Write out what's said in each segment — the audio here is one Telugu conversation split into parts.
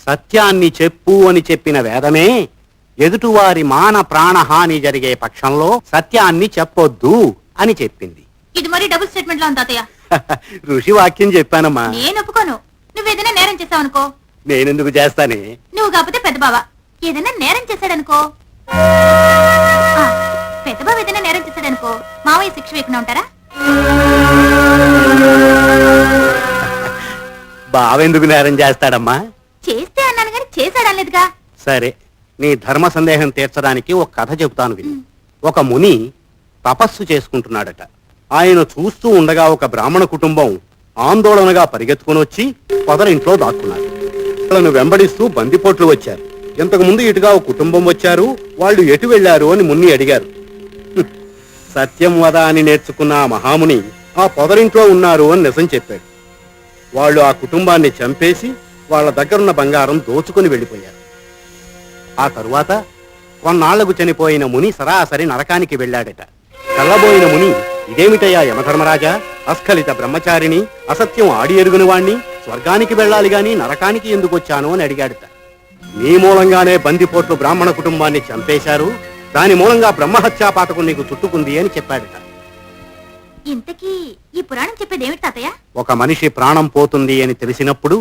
సత్యాన్ని చెప్పు అని చెప్పిన వేదమే ఎదుటివారి మాన ప్రాణహాని జరిగే పక్షంలో సత్యాన్ని చెప్పొద్దు అని చెప్పింది. ఇది మరి డబుల్ స్టేట్మెంట్ లా ఉంది తాతయ్య. ఋషి వాక్యం చెప్పానమ్మా. నేను ఒప్పుకోను. నువ్వేదైనా నేరం చేసావనుకో. నేనెందుకు చేస్తానే? నువ్వు కాకపోతే పెద్ద బావ ఏదైనా నేరం చేశాడనుకో. పెద్ద బావ ఏదైనా నేరం చేశాడనుకో మావయ్య శిక్ష వేయకుండా ఉంటారా? బావెందుకు నేరం చేస్తాడమ్మా? చేస్తే అన్నాను కానీ చేశాడనలేదుగా. సరే, నీ ధర్మ సందేహం తీర్చడానికి ఒక కథ చెబుతాను విను. ఒక ముని తపస్సు చేసుకుంటున్నాడట. ఆయన చూస్తూ ఉండగా ఒక బ్రాహ్మణ కుటుంబం ఆందోళనగా పరిగెత్తుకుని వచ్చి పొదరింట్లో దాక్కున్నారు. వాళ్ళను వెంబడిస్తూ బందిపోట్లు వచ్చారు. ఇంతకు ముందు ఇటుగా ఒక కుటుంబం వచ్చారు. వాళ్ళు ఎటు వెళ్లారు అని ముని అడిగారు. సత్యం వద అని నేర్చుకున్న ఆ మహాముని ఆ పొదరింట్లో ఉన్నారు అని నిజం చెప్పాడు. వాళ్ళు ఆ కుటుంబాన్ని చంపేసి వాళ్ళ దగ్గరున్న బంగారం దోచుకుని వెళ్ళిపోయారు. ఆ తరువాత కొన్నాళ్లకు చనిపోయిన ముని సరాసరి నరకానికి వెళ్ళాడట. కళ్ళబోయిన ముని, ఇదేమిటయ్యా యమధర్మరాజా, అస్ఖలిత బ్రహ్మచారిని, అసత్యం ఆడి ఎరుగుని వాణ్ణి, స్వర్గానికి వెళ్ళాలి గాని నరకానికి ఎందుకు వచ్చాను అని అడిగాడట. నీ మూలంగానే బందిపోట్లు బ్రాహ్మణ కుటుంబాన్ని చంపేశారు, దాని మూలంగా బ్రహ్మహత్యా పాతకం నీకు చుట్టుకుంది అని చెప్పాడట. ఇంతకీ ఈ పురాణం చెప్పేది ఏమిటి తాతయ్య? ఒక మనిషి ప్రాణం పోతుంది అని తెలిసినప్పుడు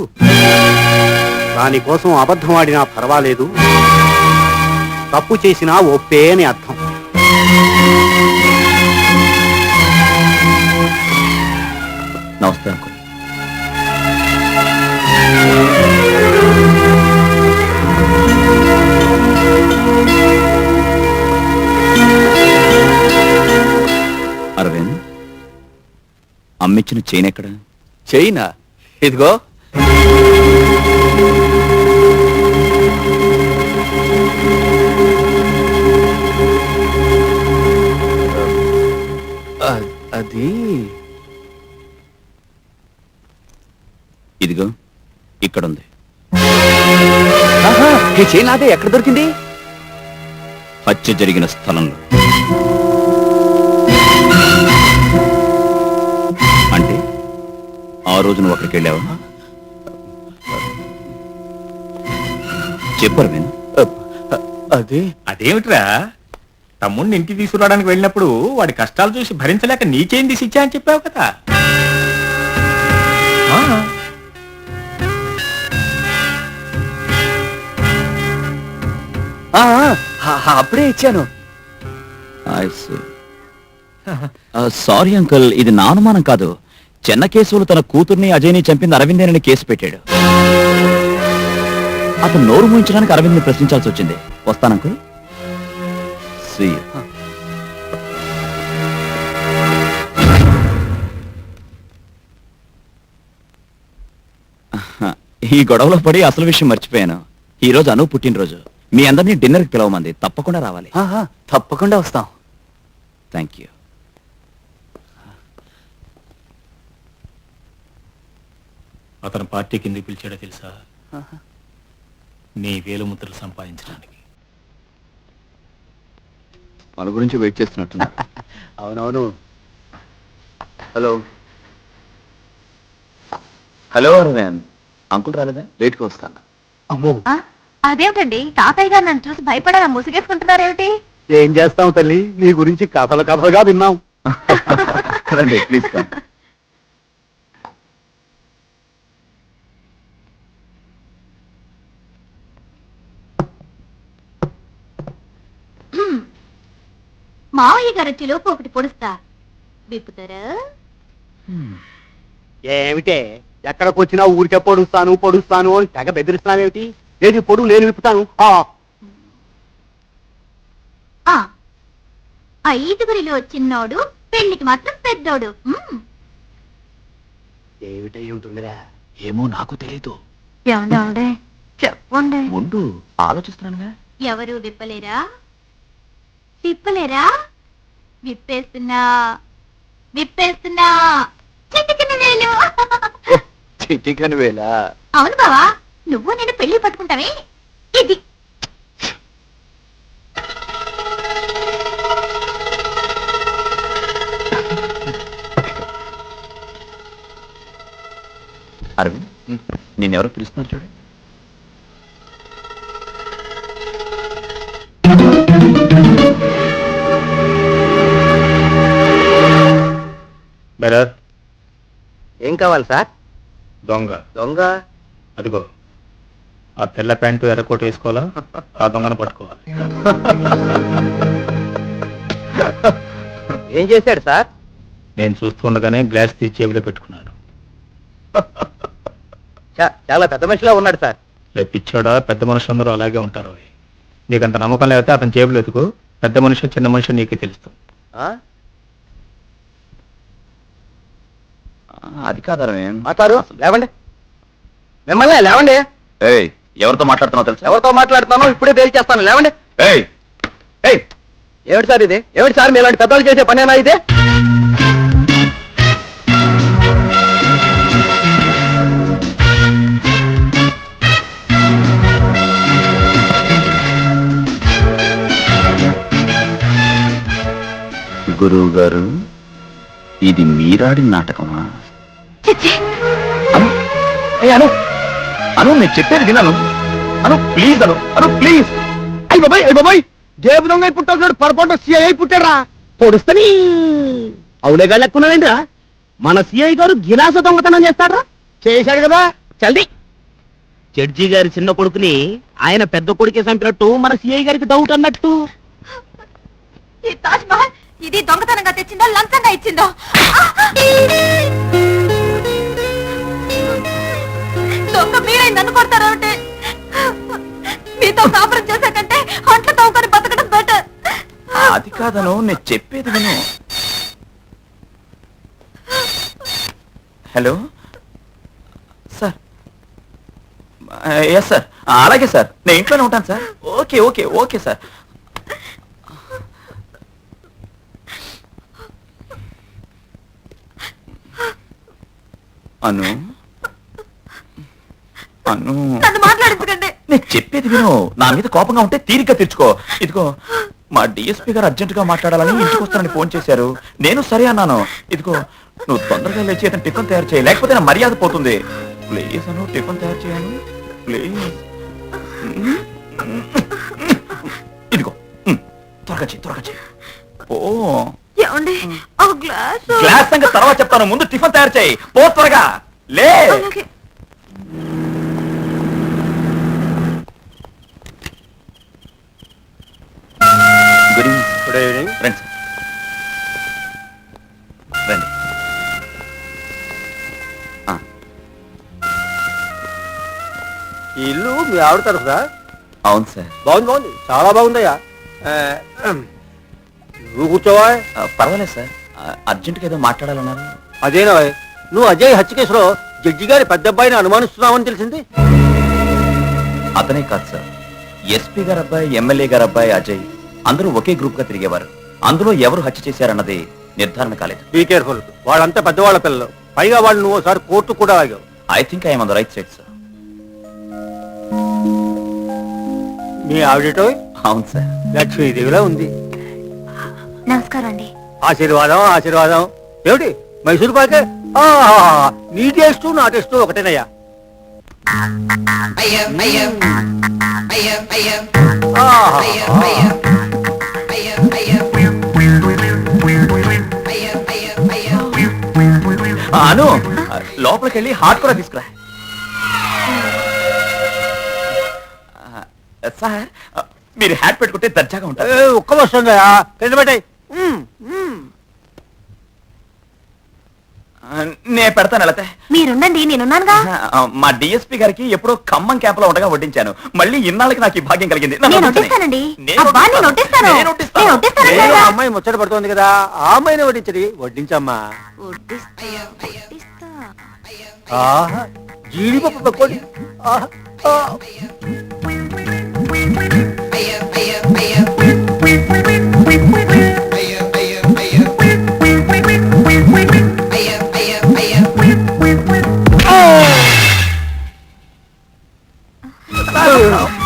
దానికోసం అబద్ధం ఆడినా పర్వాలేదు, తప్పు చేసినా ఒప్పే అని అర్థం. నమస్తే అంకుల్. అరవింద్, అమ్మిచ్చిన చైన్ ఎక్కడ? చైనా ఇదిగో. అది ఇదిగో ఇక్కడుంది. ఈ చైన్ అదే ఎక్కడ దొరికింది? హత్య జరిగిన స్థలంలో. అంటే ఆ రోజు నువ్వు అక్కడికి వెళ్ళావా? చెప్పరు నేను. అదేమిట్రా, తమ్ముడిని ఇంటికి తీసుకురావడానికి వెళ్ళినప్పుడు వాడి కష్టాలు చూసి భరించలేక నీకేం తీసి ఇచ్చా అని చెప్పావు కదా. అప్పుడే ఇచ్చాను. సారీ అంకుల్, ఇది నా అనుమానం కాదు. చెన్నకేశవులు తన కూతుర్ని అజయ్ని చంపింది అరవిందేనని కేసు పెట్టాడు. అతను నోరు మూయించడానికి అరవింద్ని ప్రశ్నించాల్సి వచ్చింది. వస్తాను అంకుల్. See you. ఈ గొడవలో పడి అసలు విషయం మర్చిపోయాను. ఈ రోజు అను పుట్టినరోజు. మీ అందరినీ డిన్నర్కి పిలవమంది. తప్పకుండా రావాలి. తప్పకుండా వస్తాం. Thank you. అతను పార్టీ కిందకి పిలిచాడో తెలుసా? నీ వేలుముద్రలు సంపాదించడానికి. మన గురించి వెయిట్ చేస్తున్నట్టు. అవునవును. హలో హలో అరవింద్, అంకుల్ రాలేదా? లేట్గా వస్తాను. అమ్మో, అదేమిటండి తాతయ్య గారు నన్ను చూసి భయపడాలా ముసుగేసుకుంటున్నారేమిటి? ఏం చేస్తాం తల్లి, నీ గురించి కథలు కథలుగా విన్నాం. రండి ప్లీజ్ కమ్. మావయ్య గారు వచ్చేలోపు ఒకటి పొడుస్తా. విప్పుతారా? ఏమిటే, ఎక్కడికి వచ్చినా ఊరికే పొడుస్తాను పొడుస్తాను అని తెగ బెదిరిస్తున్నావేమిటి? ఏది పొడుగు, నేను విప్పుతాను. ఐదుగురిలో చిన్నోడు, పెళ్లికి మాత్రం పెద్దోడు. ఏమిటై ఉంటుందిరా? ఏమో నాకు తెలీదు. ఏమండి చెప్పండి. ముందు ఆలోచిస్తున్నానుగా. ఎవరు విప్పలేరా? విప్పలేరా? విప్పేస్తున్నా విప్పేస్తున్నా. చిటికెన వేలు. చిటికెన వేలా? అవును బావా, నువ్వు నేను పెళ్లి పట్టుకుంటావే ఇది. అరవింద్, నేనెవరో పిలుస్తున్నారు చూడు. కావాలి సార్? దొంగ దొంగ? అదిగో ఆ తెల్ల ప్యాంటు ఎర్రకోట వేసుకోవాలా, ఆ దొంగను పట్టుకోవాలి. ఏం చేశాడు సార్? నేను చూస్తుండగానే గ్లాస్ తీసి జేబులో పెట్టుకున్నాడు. చాలా పెద్ద మనిషిలా ఉన్నాడు సార్. రేపిచ్చాడా, పెద్ద మనుషులందరూ అలాగే ఉంటారు. నీకంత నమ్మకం లేకపోతే అతని జేబులో ఎతుకు, పెద్ద మనిషి చిన్న మనిషి నీకే తెలుస్తుంది. ఆ? అది కాదు అరవింద్. మాట్లాడు, లేవండి. మిమ్మల్ని లేవండి. ఏయ్, ఎవరితో మాట్లాడుతున్నావు తెలుసా? ఎవరితో మాట్లాడుతున్నానో ఇప్పుడే తేల్చేస్తాను, లేవండి. ఏయ్ ఏయ్, ఏమిటి సార్ ఇది? ఏమిటి సార్ మీలాంటి పెద్దలు చేసే పనేనా ఇది? గురువు గారు, ఇది మీరాడిన నాటకమా? అను, ఏయ్ అను, అను నేను చెప్పేది వినను. అను ప్లీజ్, అను అను ప్లీజ్. అయ్యి బాబాయ్, జేబు దొంగ పుట్టాడు, పొరపాటు సిఐ పుట్టాడా? పొడుస్తని అవులేగా లెక్కున్నాడండి రా. మన సిఐ గారు గిలాస దొంగతనం చేస్తాడ్రా. చేశాడు కదా, చల్ది. జడ్జి గారి చిన్న కొడుకుని ఆయన పెద్ద కొడుకే చంపినట్టు మన సిఐ గారికి డౌట్ అన్నట్టు. ఈ తాజ్ మహల్ ఇది దొంగతనంగా తెచ్చిందో లంచంగా ఇచ్చిందో? దొంగ మీరే నన్ను కొడతారు అంటే మీతో కాపురం చేసే కంటే అంట్ల తవ్వుకొని బతకడం బెటర్. అది కాదను, నేను చెప్పేది విను. Hello sir. ఎస్ సార్, అలాగే సార్, నేను ఇంట్లోనే ఉంటాను sir. Okay okay okay sir. అను అను, నన్ను మాట్లాడించకండి. నేను చెప్పేది విను. నా మీద కోపంగా ఉంటే తీరిగ్గా తెచ్చుకో. ఇదిగో మా డిఎస్పీ గారు అర్జెంట్ గా మాట్లాడాలని ఇంటికి వస్తానని ఫోన్ చేశారు. నేను సరే అన్నాను. ఇదిగో నువ్వు తొందరగా లేచి అతను టిఫిన్ తయారు చేయి, లేకపోతే నా మర్యాద పోతుంది. ప్లీజ్ అను, టిఫిన్ తయారు చేయను ప్లీజ్. ఇదిగో త్వరగా చేయి, త్వరగా చేయి. ఓ ఏమండి, ఆ గ్లాస్ గ్లాస్ సంగతి తర్వాత చెప్తాను, ముందు టిఫిన్ తయారు చేయి. పో త్వరగా లే. అలాగే. Good evening. Good evening. రండి సార్, రండి. ఈ ఇల్లు మీ ఆవిడ తరఫుదా? అవును సార్. బాగుంది బాగుంది, చాలా బాగుందయ్యా. నువ్వు కూర్చోవా. పర్వాలేదు సార్, అర్జెంట్గా ఏదో మాట్లాడాలన్నారు. అదేనా, నువ్వు అజయ్ హత్య కేసులో జడ్జి గారి పెద్ద అబ్బాయిని అనుమానిస్తున్నావని తెలిసింది. అతనే కాదు సార్, ఎస్పీ గారు అబ్బాయి, ఎమ్మెల్యే గారు అబ్బాయి అజయ్ అందరూ ఒకే గ్రూప్ గా తిరిగేవారు. అందులో ఎవరు హత్య చేశారన్నది నిర్ధారణ కాలేదు. బీ కేర్ఫుల్, వాళ్ళంతా పెద్దవాళ్ళ పిల్లలు. పైగా వాళ్ళు నువ్వు ఒకసారి కోర్టు కూడా ఆగావు. I think I'm on the right side sir. మీ ఆవిడటో అవును సార్. లక్ష్మీదేవిలా ఉంది. నమస్కారం అండి. ఆశీర్వాదం ఆశీర్వాదం. ఏమిటి మైసూరు పాకే? నీ టేస్టు నా టేస్టు ఒకటేనయ్యా. అను, లోపలికి వెళ్ళి హాట్ కూడా తీసుకురా. సార్ మీరు హ్యాట్ పెట్టుకుంటే దర్జాగా ఉంటారు. ఒక్క వస్తుందయా, కింద పెట్టాయి. నే పెడతాను వెళతే. మీరుండండి, నేనున్నానుగా. మా డిఎస్పీ గారికి ఎప్పుడో ఖమ్మం క్యాంప్ లో ఉండగా వడ్డించాను. మళ్ళీ ఇన్నాళ్ళకి నాకు ఈ భాగ్యం కలిగింది. నేను వడ్డిస్తానండి. అబ్బా, నేను వడ్డిస్తాను. నేను వడ్డిస్తానండి. నేను అమ్మాయి ముచ్చట పడుతోంది కదా, ఆ అమ్మాయిని వడ్డించడి. వడ్డించమ్మా. వడ్డిస్తా. ఆహా, జీడిపప్పు పక్కోడి. ఆహా,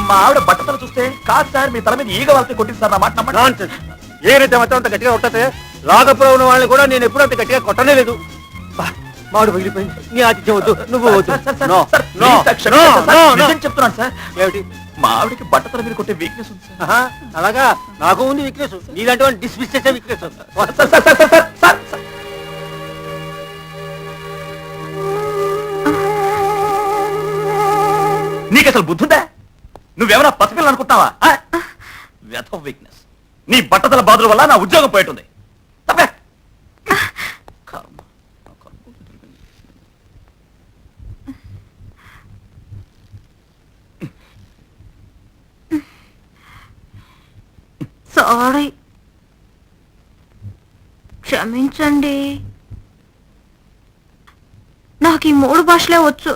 మా ఆవిడ బట్టతలు చూస్తే కాదు సార్, మీ తల మీద ఈగ వాళ్ళతో కొట్టిస్తారు నా మాట నమ్మండి. నాన్సెన్స్. ఏనైతే మొత్తం అంత గట్టిగా కొట్టతే రాగపురం ఉన్న వాళ్ళని కూడా నేను ఎప్పుడు అంత గట్టిగా కొట్టనే లేదు. మామిడి పగిలిపోయింది. నీ ఆతిథ్యం వద్దు, నువ్వు వద్దు. Sir, sir, No, sir, no, please, sir, క్షమించండి no, సార్. no, no. నిజం చెప్తున్నాను సార్. ఏమిటి? మా ఆవిడకి బట్టతల మీద కొట్టే వీక్నెస్ ఉంది సార్. ఆహా, అలాగా నాకు ఉంది వీక్నెస్. నీలాంటి వాడిని డిస్మిస్ చేసే weakness. Sir, sir, sir, sir, sir, sir. నీకు అసలు బుద్ధుందా? నువ్వెవరా పసిపిల్ల అనుకుంటున్నావా? వ్యథ వీక్నెస్. నీ బట్టతల బాధల వల్ల నా ఉద్యోగం పోయేటుంది. తప్పే. కర్మ. సారీ, క్షమించండి. నాకు ఈ 3 భాషలే వచ్చు.